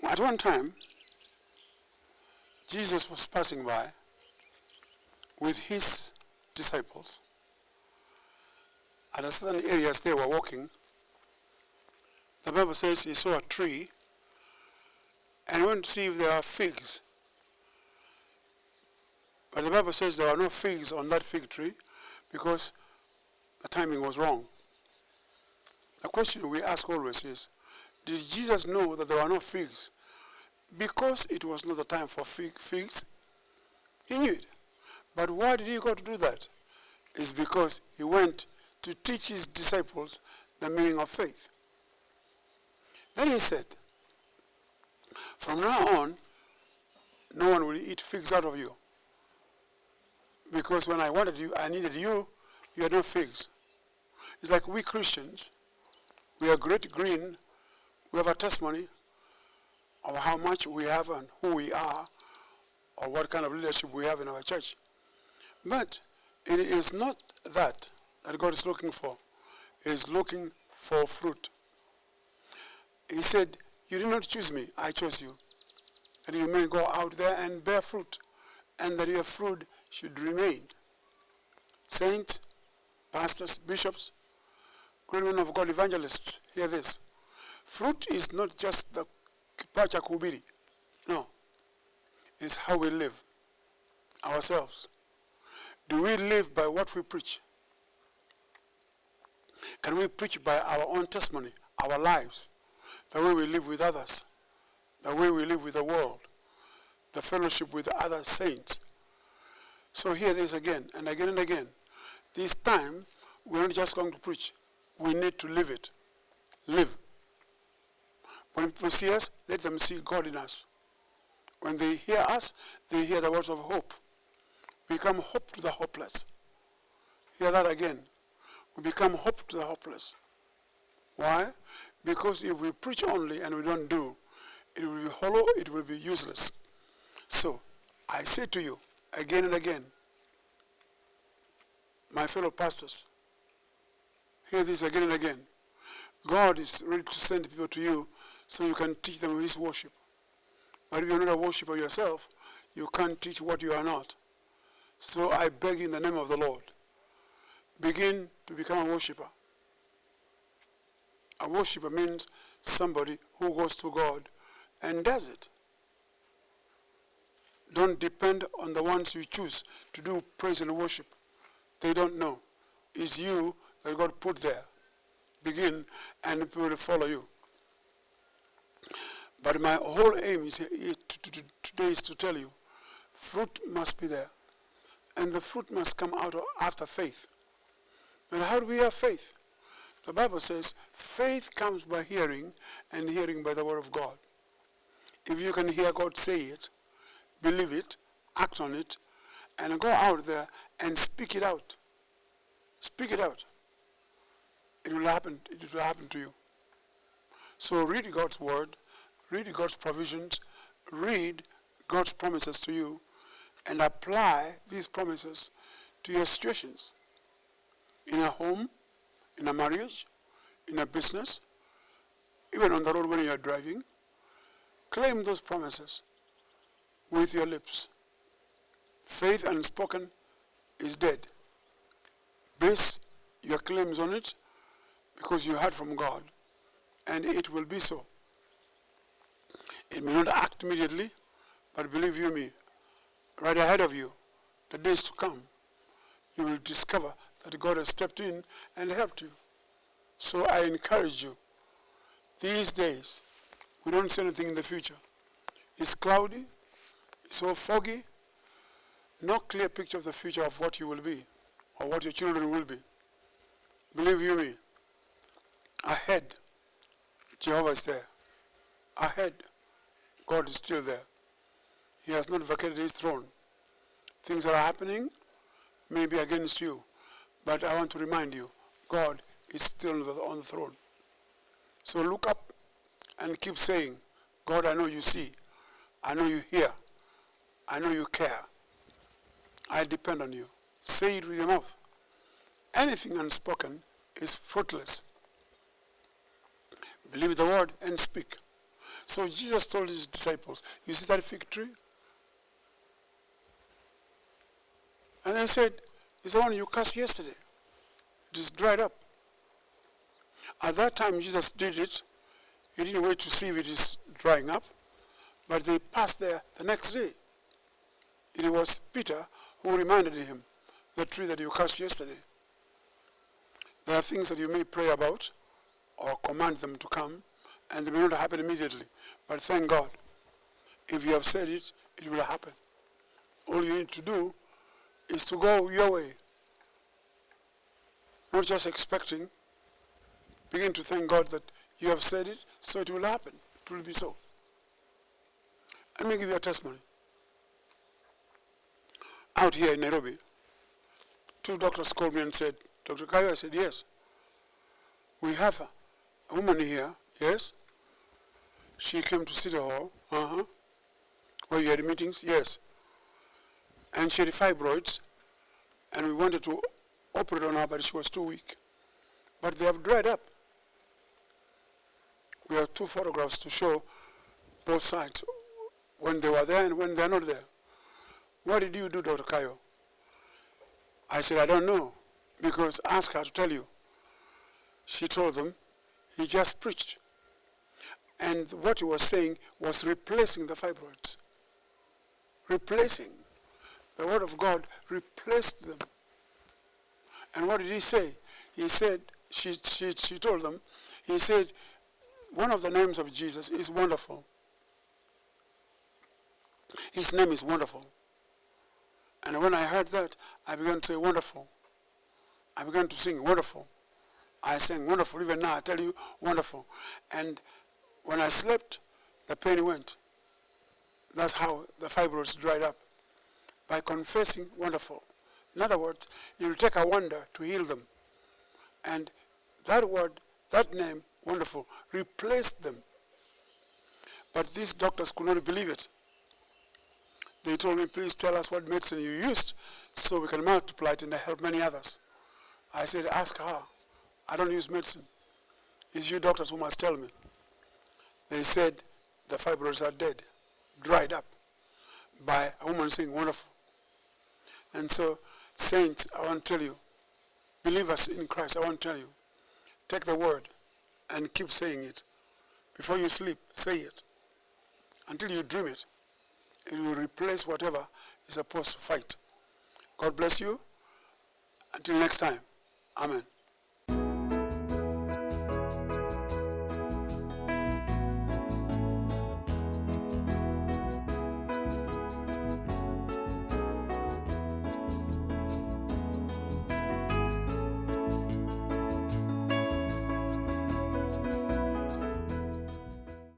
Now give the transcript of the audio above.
At one time, Jesus was passing by with his disciples. At a certain areas they were walking, the Bible says he saw a tree and went to see if there are figs. But the Bible says there are no figs on that fig tree because the timing was wrong. The question we ask always is, did Jesus know that there were no figs? Because it was not the time for figs, he knew it. But why did he go to do that? It's because he went to teach his disciples the meaning of faith. Then he said, from now on, no one will eat figs out of you. Because when I wanted you, I needed you, you had no figs. It's like we Christians, we are great green, we have a testimony of how much we have and who we are, or what kind of leadership we have in our church. But it is not that God is looking for. He is looking for fruit. He said, you did not choose me, I chose you. That you may go out there and bear fruit, and that your fruit should remain. Saints, pastors, bishops, great men of God, evangelists, hear this. Fruit is not just the kipacha kuhubiri. No. It's how we live ourselves. Do we live by what we preach? Can we preach by our own testimony, our lives, the way we live with others, the way we live with the world, the fellowship with other saints? So hear this again and again and again. This time, we're not just going to preach. We need to live it. Live. When people see us, let them see God in us. When they hear us, they hear the words of hope. We become hope to the hopeless. Hear that again. We become hope to the hopeless. Why? Because if we preach only and we don't do, it will be hollow, it will be useless. So, I say to you, again and again, my fellow pastors, hear this again and again. God is ready to send people to you so you can teach them his worship. But if you're not a worshiper yourself, you can't teach what you are not. So I beg in the name of the Lord, begin to become a worshiper. A worshiper means somebody who goes to God and does it. Don't depend on the ones you choose to do praise and worship. They don't know. It's you that God put there. Begin and people will follow you. But my whole aim is today is to tell you, fruit must be there. And the fruit must come out after faith. And how do we have faith? The Bible says faith comes by hearing, and hearing by the word of God. If you can hear God say it, believe it, act on it, and go out there and speak it out. Speak it out. It will happen. It will happen to you. So read God's word, read God's provisions, read God's promises to you, and apply these promises to your situations. In a home, in a marriage, in a business, even on the road when you are driving, claim those promises with your lips. Faith unspoken is dead. Base your claims on it because you heard from God, and it will be so. It may not act immediately, but believe you me, right ahead of you, the days to come, you will discover that God has stepped in and helped you. So I encourage you, these days, we don't see anything in the future. It's cloudy, it's so foggy, no clear picture of the future of what you will be or what your children will be. Believe you me, ahead, Jehovah is there. Ahead, God is still there. He has not vacated his throne. Things are happening, maybe against you, but I want to remind you, God is still on the throne. So look up and keep saying, God, I know you see. I know you hear. I know you care. I depend on you. Say it with your mouth. Anything unspoken is fruitless. Believe the word and speak. So Jesus told his disciples, you see that fig tree? And they said, it's the one you cast yesterday. It is dried up. At that time Jesus did it. He didn't wait to see if it is drying up, but they passed there the next day. It was Peter who reminded him, the tree that you cast yesterday. There are things that you may pray about or command them to come, and they may not happen immediately. But thank God, if you have said it, it will happen. All you need to do is to go your way. Not just expecting. Begin to thank God that you have said it, so it will happen. It will be so. Let me give you a testimony. Out here in Nairobi, 2 doctors called me and said, Dr. Kayo, I said, yes. We have a woman here, yes. She came to City Hall, where you had meetings, yes. And she had fibroids, and we wanted to operate on her, but she was too weak. But they have dried up. We have 2 photographs to show both sides, when they were there and when they're not there. What did you do, Dr. Kayo? I said, I don't know, because ask her to tell you. She told them, he just preached. And what he was saying was replacing the fibroids. Replacing. The word of God replaced them. And what did he say? He said, she told them, he said, one of the names of Jesus is wonderful. His name is wonderful. And when I heard that, I began to say, wonderful. I began to sing, wonderful. I sang, wonderful. Even now, I tell you, wonderful. And when I slept, the pain went. That's how the fibroids dried up. By confessing, wonderful. In other words, it will take a wonder to heal them. And that word, that name, wonderful, replaced them. But these doctors could not believe it. They told me, please tell us what medicine you used so we can multiply it and help many others. I said, ask her. I don't use medicine. It's you doctors who must tell me. They said the fibroids are dead, dried up, by a woman saying, wonderful. And so, saints, I want to tell you, believers in Christ, I want to tell you, take the word and keep saying it. Before you sleep, say it. Until you dream it. It will replace whatever is supposed to fight. God bless you. Until next time. Amen.